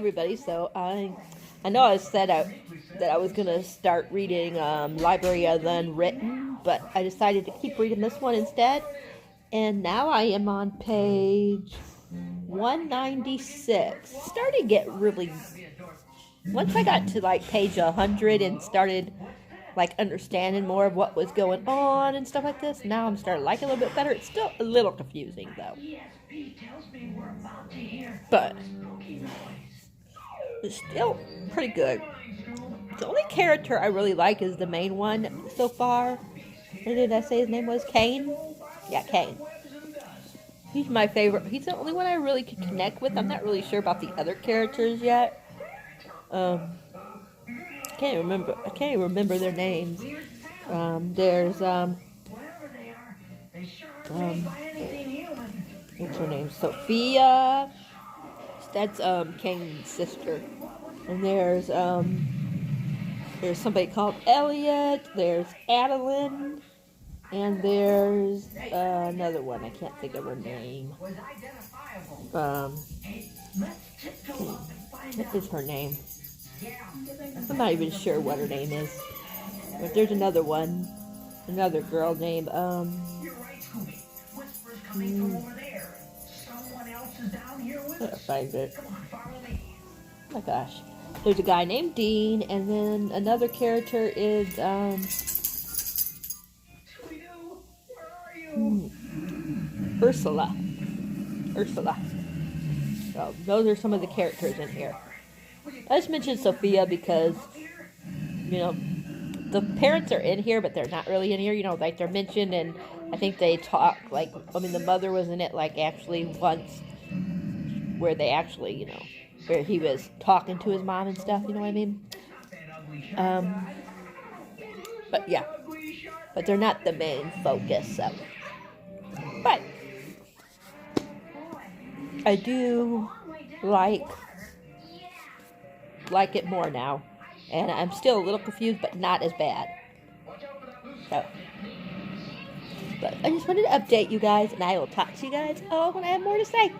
everybody. So I know I said that I was gonna start reading Library of the Unwritten, but I decided to keep reading this one instead. And now I am on page 196. Started to get really. Once I got to like page 100 and started like understanding more of what was going on and stuff like this, now I'm starting to like it a little bit better. It's still a little confusing though, but it's still pretty good. The only character I really like is the main one so far. What did I say his name was? Cain? Yeah, Cain. He's my favorite. He's the only one I really can connect with. I'm not really sure about the other characters yet. I can't remember their names. There's what's her name? Sophia. That's Cain's sister. And there's somebody called Elliot. There's Adeline. And there's another one. I can't think of her name. What is her name? I'm not even sure what her name is. But there's another one. Another girl named, oh find it. Oh my gosh. There's a guy named Dean, and then another character is, Ursula. So, those are some of the characters in here. I just mentioned Sophia because, you know, the parents are in here, but they're not really in here, you know, like they're mentioned, and I think they talk, like, I mean, the mother was in it, like, actually once, where they actually, you know, where he was talking to his mom and stuff, you know what I mean? But yeah, but they're not the main focus, so. But I do like it more now, and I'm still a little confused, but not as bad. So, but I just wanted to update you guys, and I will talk to you guys when I have more to say.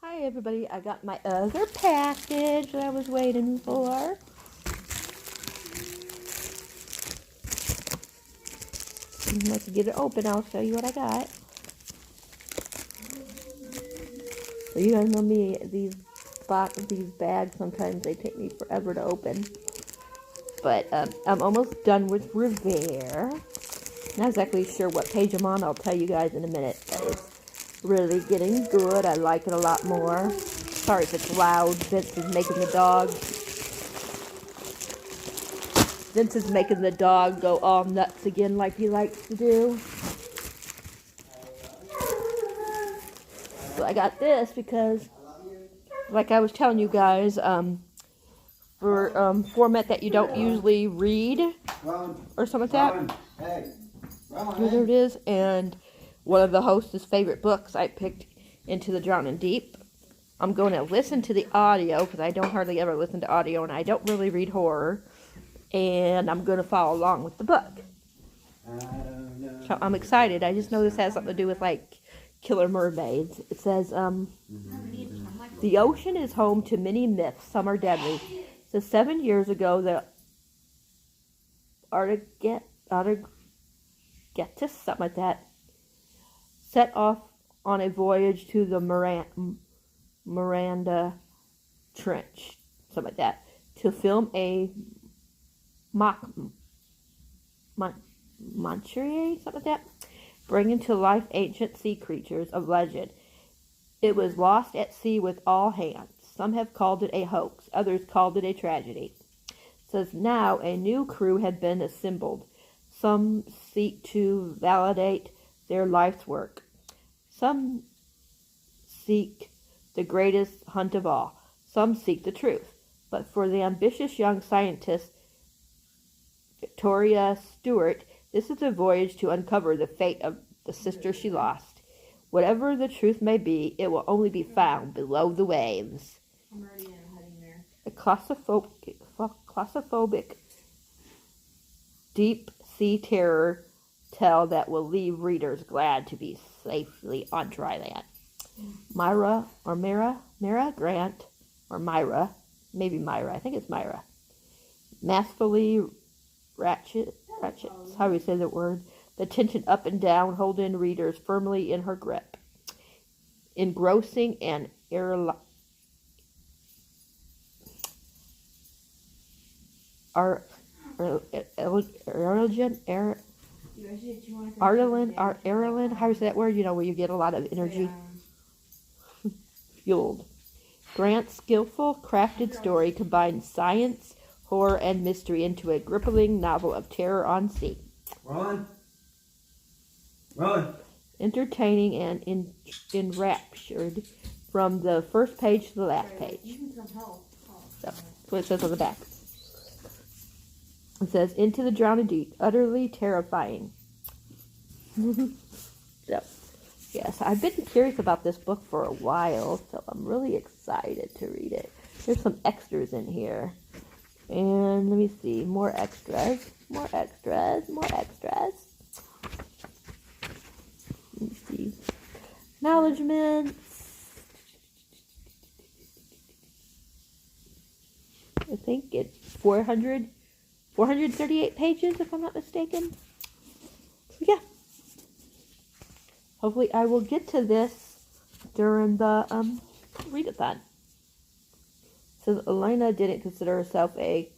Hi everybody, I got my other package that I was waiting for. Let's get it open. I'll show you what I got. So you guys know me, these bags, sometimes they take me forever to open. But I'm almost done with Revere. Not exactly sure what page I'm on. I'll tell you guys in a minute. But it's really getting good. I like it a lot more. Sorry if it's loud. Vince is making the dog go all nuts again like he likes to do. So I got this because, like I was telling you guys, for format that you don't usually read or something like that. There it is, and one of the host's favorite books I picked, Into the Drowning Deep. I'm going to listen to the audio because I don't hardly ever listen to audio, and I don't really read horror. And I'm going to follow along with the book. So I'm excited. I just know this has something to do with, like, killer mermaids. It says, the ocean is home to many myths. Some are deadly. So 7 years ago, the Artagetis, something like that, set off on a voyage to the Miranda Trench, something like that, to film a Monterey, something like that, bringing to life ancient sea creatures of legend. It was lost at sea with all hands. Some have called it a hoax. Others called it a tragedy. It says now a new crew had been assembled. Some seek to validate their life's work. Some seek the greatest hunt of all. Some seek the truth. But for the ambitious young scientist Victoria Stewart, this is a voyage to uncover the fate of the sister she lost. Whatever the truth may be, it will only be found below the waves. I'm heading there. A claustrophobic deep sea terror tell that will leave readers glad to be safely on dry land. Myra Grant, or Myra, maybe Myra, I think it's Myra, masterfully ratchets, how do we say that word? The tension up and down, holding readers firmly in her grip. Engrossing and Arlen, how do you say that word? You know, where you get a lot of energy fueled. Grant's skillful, crafted story combines science, horror, and mystery into a gripping novel of terror on sea. Run! Entertaining and enraptured from the first page to the last page. So, that's what it says on the back. It says, into the drowning deep, utterly terrifying. So, yes, I've been curious about this book for a while, so I'm really excited to read it. There's some extras in here. And let me see, more extras. Let me see. Acknowledgements. I think it's 438 pages, if I'm not mistaken. So yeah. Hopefully I will get to this during the readathon. Says Elena didn't consider herself a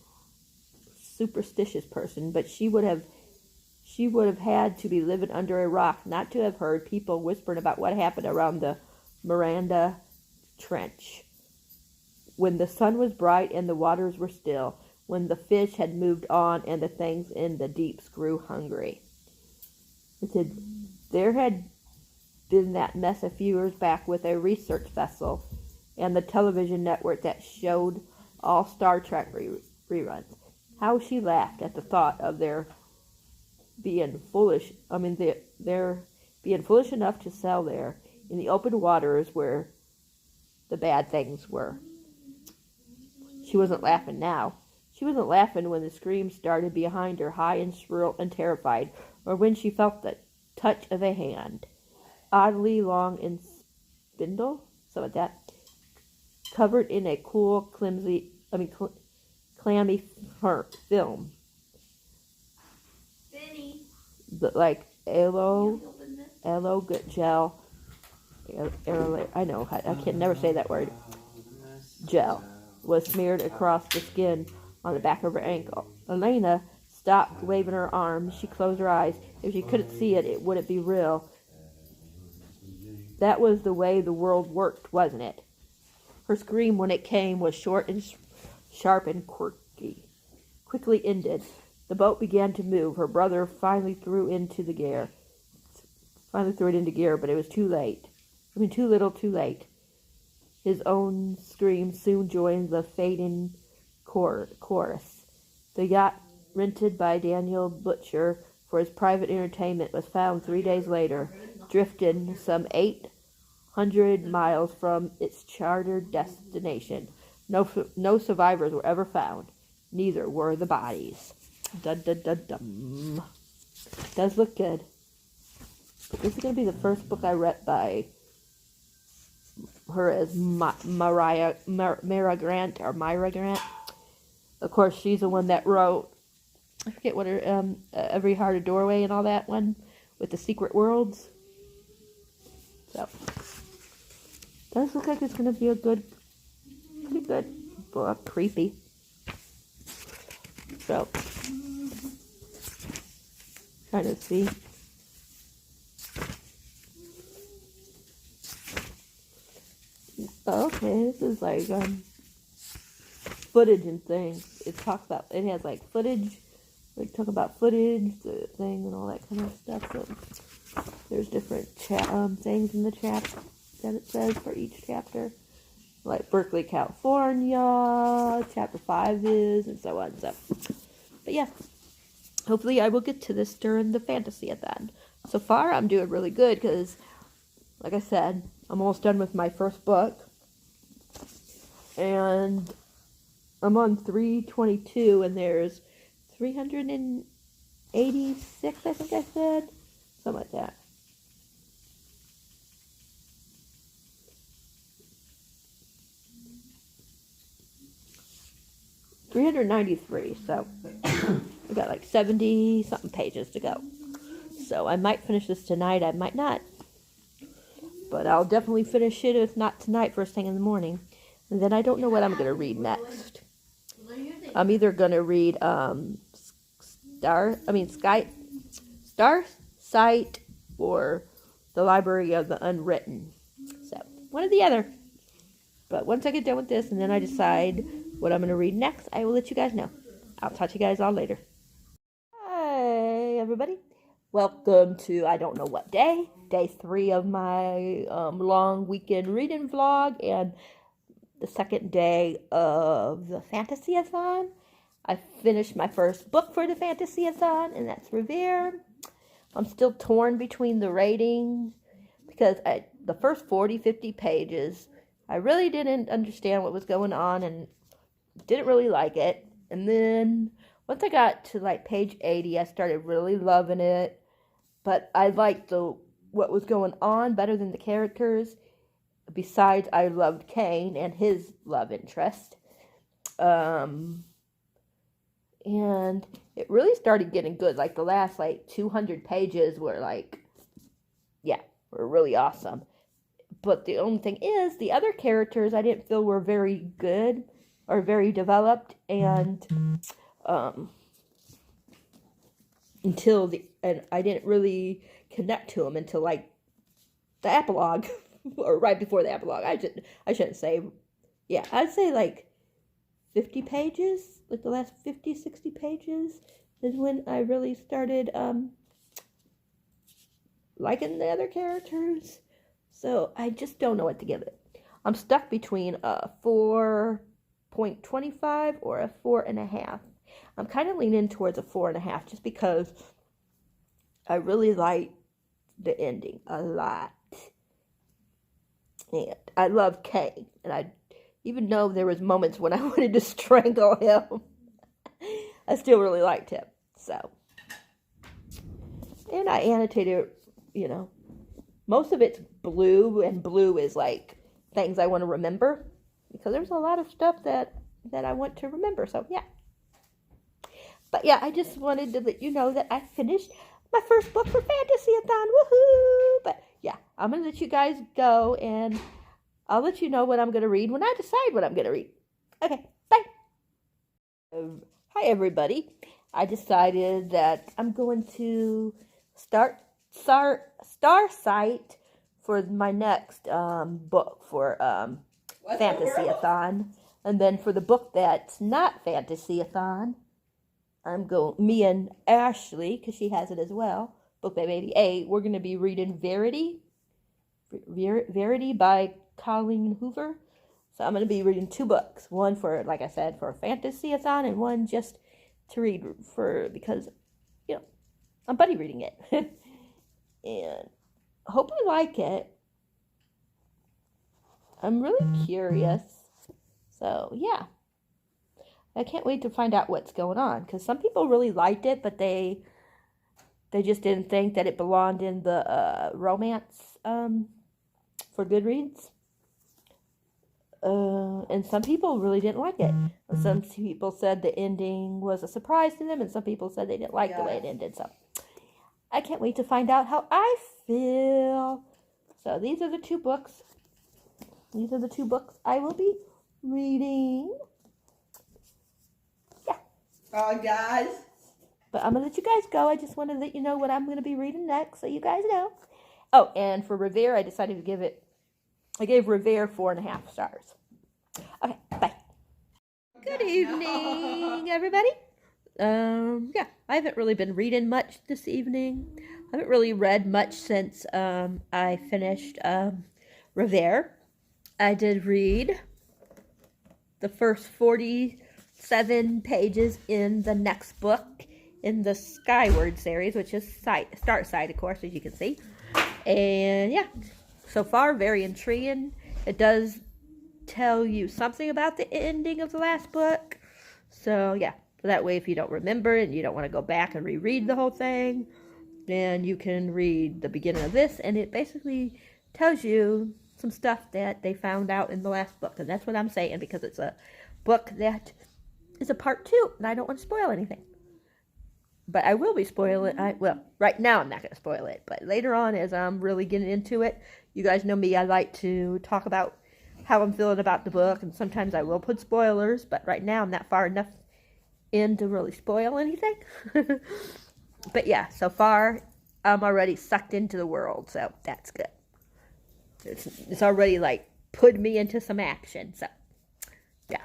superstitious person, but she would have had to be living under a rock not to have heard people whispering about what happened around the Miranda Trench. When the sun was bright and the waters were still, when the fish had moved on and the things in the deeps grew hungry. It said there had been that mess a few years back with a research vessel and the television network that showed all Star Trek reruns. How she laughed at the thought of their being foolish. They're being foolish enough to sail there in the open waters where the bad things were. She wasn't laughing now. She wasn't laughing when the scream started behind her, high and shrill and terrified, or when she felt the touch of a hand, oddly long and spindle, so like that, covered in a cool, clammy film. Benny. Like aloe gel. I know, I can never say that word. Gel was smeared across the skin on the back of her ankle. Elena stopped waving her arms. She closed her eyes. If she couldn't see it, it wouldn't be real. That was the way the world worked, wasn't it? Her scream when it came was short and sharp and quirky. Quickly ended. The boat began to move. Her brother finally threw it into gear, but it was too late. Too little, too late. His own scream soon joined the fading chorus. The yacht, rented by Daniel Butcher for his private entertainment, was found 3 days later, drifting some 800 miles from its chartered destination. No survivors were ever found. Neither were the bodies. Dum. Does look good. But this is going to be the first book I read by her as Myra Grant, or Myra Grant. Of course, she's the one that wrote, I forget what her, Every Heart a Doorway and all that one, with the secret worlds. So, does look like it's going to be a pretty good book. Creepy. So, trying to see. Okay, this is like footage and things. It has like footage, talk about footage, the thing, and all that kind of stuff. So there's different things in the chapter that it says for each chapter, like Berkeley, California, chapter 5 is, and so on. So, but yeah, hopefully I will get to this during the fantasy at the end. So far, I'm doing really good because, like I said, I'm almost done with my first book. And I'm on 322, and there's 300 and 86, I think I said. Something like that. $393, so we got like 70 something pages to go. So I might finish this tonight, I might not. But I'll definitely finish it, if not tonight, first thing in the morning. And then I don't know what I'm going to read next. I'm either going to read Star Sight or The Library of the Unwritten. So, one or the other. But once I get done with this and then I decide what I'm going to read next, I will let you guys know. I'll talk to you guys all later. Hi, everybody. Welcome to I don't know what day 3 of my long weekend reading vlog, and the second day of the Fantasy-a-thon. I finished my first book for the Fantasy-a-thon, and that's Revere. I'm still torn between the rating because the first 40-50 pages, I really didn't understand what was going on and didn't really like it. And then once I got to like page 80, I started really loving it. But I liked what was going on better than the characters. Besides, I loved Kane and his love interest. And it really started getting good. Like the last 200 pages were were really awesome. But the only thing is, the other characters I didn't feel were very good or very developed, and and I didn't really connect to them until the epilogue, or right before the epilogue. I shouldn't say, yeah, I'd say 50 pages, the last 50, 60 pages is when I really started liking the other characters. So I just don't know what to give it. I'm stuck between a 4.25 or a 4.5. I'm kind of leaning towards a 4.5 just because I really like the ending a lot. And I love Kane. And even though there was moments when I wanted to strangle him, I still really liked him. So, and I annotated, most of it's blue, and blue is things I want to remember, because there's a lot of stuff that I want to remember. So yeah. But yeah, I just wanted to let you know that I finished my first book for Fantasy-a-thon. Woohoo! But yeah, I'm going to let you guys go, and I'll let you know what I'm going to read when I decide what I'm going to read. Okay, bye. Hi, everybody. I decided that I'm going to start Starsight for my next book for Fantasy-a-thon. And then for the book that's not Fantasy-a-thon, me and Ashley, because she has it as well, book by Baby A, we're going to be reading Verity by Colleen Hoover. So I'm going to be reading 2 books. One for, like I said, for Fantasy-a-thon, and one just to read because, I'm buddy reading it. And I hope you like it. I'm really curious. So, yeah. I can't wait to find out what's going on, because some people really liked it, but they just didn't think that it belonged in the romance for Goodreads. And some people really didn't like it. Some people said the ending was a surprise to them, and some people said they didn't like the way it ended. So I can't wait to find out how I feel. So these are the 2 books. These are the 2 books I will be reading. Guys. But I'm going to let you guys go. I just wanted to let you know what I'm going to be reading next, so you guys know. Oh, and for Revere, I decided to I gave Revere 4.5 stars. Okay, bye. Good evening, everybody. Yeah, I haven't really been reading much this evening. I haven't really read much since I finished Revere. I did read the first 47 pages in the next book in the Skyward series, which is Starsight, of course, as you can see. And yeah, so far, very intriguing. It does tell you something about the ending of the last book. So yeah, So that way, if you don't remember and you don't want to go back and reread the whole thing, then you can read the beginning of this, and it basically tells you some stuff that they found out in the last book. And that's what I'm saying, because it's a book that is a part 2, and I don't want to spoil anything. But I will be spoiling it. Well, right now I'm not going to spoil it, but later on, as I'm really getting into it, you guys know me, I like to talk about how I'm feeling about the book, and sometimes I will put spoilers, but right now I'm not far enough in to really spoil anything. But yeah, so far I'm already sucked into the world, so that's good. It's already like put me into some action, so yeah.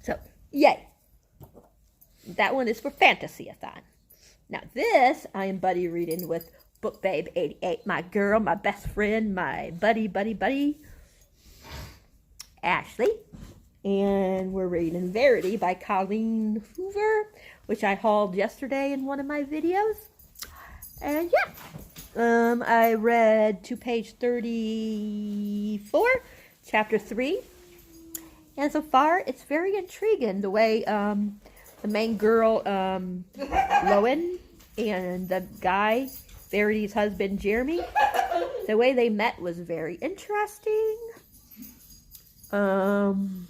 So yay. That one is for Fantasy-a-thon. Now this I am buddy reading with Book Babe 88, my girl, my best friend, my buddy, Ashley. And we're reading Verity by Colleen Hoover, which I hauled yesterday in one of my videos. And yeah, I read to page 34, chapter 3. And so far, it's very intriguing the way the main girl, Lowen, and the guy, Verity's husband, Jeremy, the way they met was very interesting. Something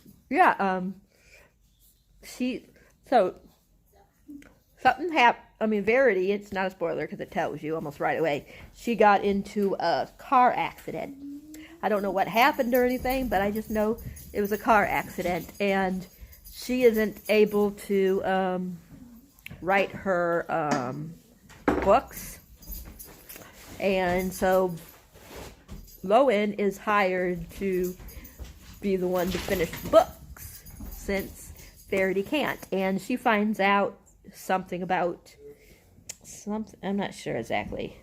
happened. I mean, Verity, it's not a spoiler because it tells you almost right away. She got into a car accident. I don't know what happened or anything, but I just know it was a car accident, and she isn't able to write her books, and so Lowen is hired to be the one to finish books since Verity can't, and she finds out something about something. I'm not sure exactly.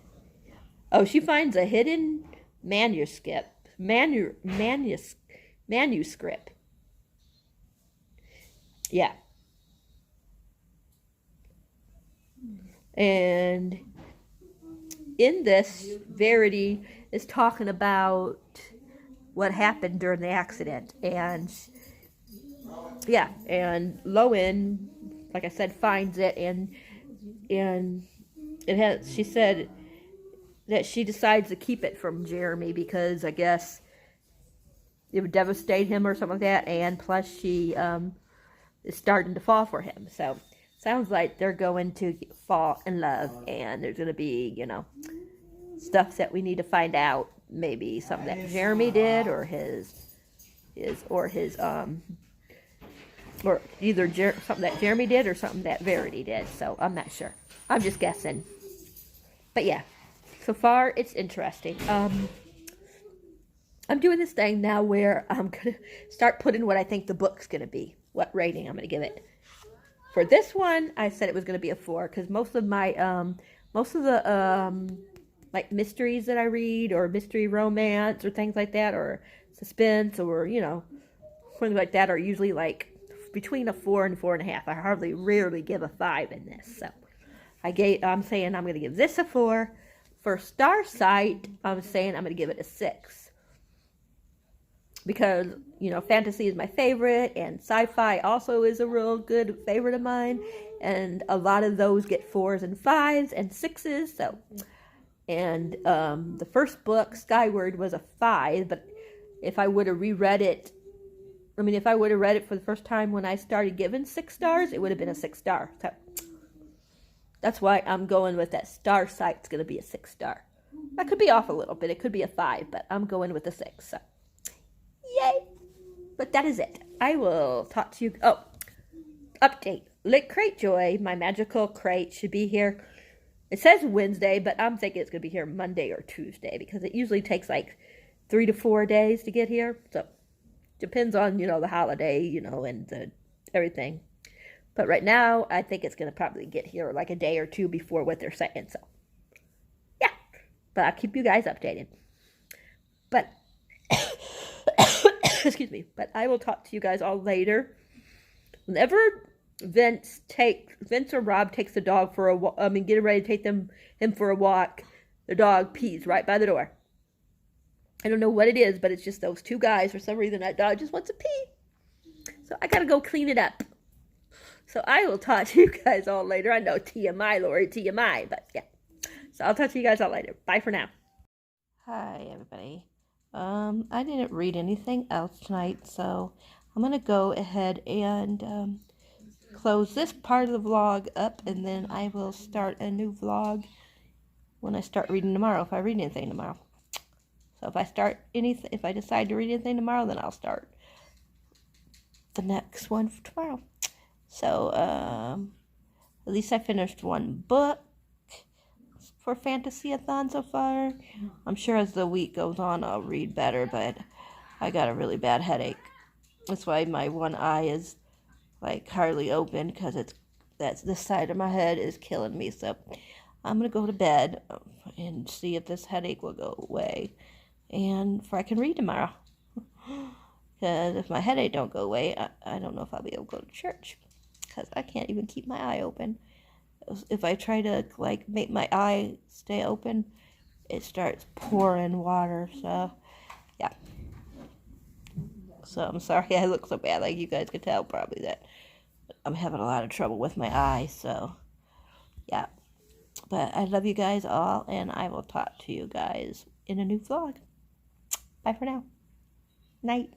Oh, she finds a hidden manuscript. Yeah. And in this, Verity is talking about what happened during the accident, and yeah, and Lowen, like I said, finds it, and it has. She said that she decides to keep it from Jeremy because I guess it would devastate him or something like that, and plus she is starting to fall for him. So sounds like they're going to fall in love, and there's going to be, you know, stuff that we need to find out. Maybe something that Jeremy did, or or either something that Jeremy did or something that Verity did. So I'm not sure. I'm just guessing. But yeah, so far it's interesting. I'm doing this thing now where I'm gonna start putting what I think the book's gonna be, what rating I'm gonna give it. For this one, I said it was gonna be a 4 because most of the like mysteries that I read, or mystery romance, or things like that, or suspense, or, you know, things like that, are usually like between a 4 and 4.5. I rarely give a 5 in this. So I'm saying I'm going to give this a 4. For Starsight, I'm saying I'm going to give it a 6. Because, you know, fantasy is my favorite, and sci-fi also is a real good favorite of mine. And a lot of those get 4s and 5s and 6s, so... And the first book, Skyward, was a 5, but if I would have reread it, if I would have read it for the first time when I started giving 6 stars, it would have been a 6 star. So that's why I'm going with that. Starsight's going to be a 6 star. That could be off a little bit. It could be a 5, but I'm going with a 6. So, yay! But that is it. I will talk to you. Oh, update. Lit Crate Joy, my magical crate, should be here. It says Wednesday, but I'm thinking it's going to be here Monday or Tuesday, because it usually takes like 3 to 4 days to get here. So, depends on, you know, the holiday, you know, and everything. But right now, I think it's going to probably get here like a day or 2 before what they're saying. So, yeah. But I'll keep you guys updated. But, excuse me. But I will talk to you guys all later. Whenever Vince or Rob takes the dog for a walk, getting ready to take him for a walk, the dog pees right by the door. I don't know what it is, but it's just those 2 guys. For some reason, that dog just wants to pee. So I gotta go clean it up. So I will talk to you guys all later. I know TMI, Lori, TMI, but yeah. So I'll talk to you guys all later. Bye for now. Hi, everybody. I didn't read anything else tonight, so I'm going to go ahead and close this part of the vlog up, and then I will start a new vlog when I start reading tomorrow, if I read anything tomorrow. So if I decide to read anything tomorrow, then I'll start the next one for tomorrow. So, at least I finished one book for Fantasy-a-thon so far. I'm sure as the week goes on, I'll read better, but I got a really bad headache. That's why my one eye is like hardly open, because this side of my head is killing me. So I'm gonna go to bed and see if this headache will go away, and if I can read tomorrow. Because if my headache don't go away, I don't know if I'll be able to go to church, because I can't even keep my eye open. If I try to like make my eye stay open, it starts pouring water. So yeah. So I'm sorry I look so bad. Like, you guys could tell probably that I'm having a lot of trouble with my eye. So yeah. But I love you guys all, and I will talk to you guys in a new vlog. Bye for now. Night.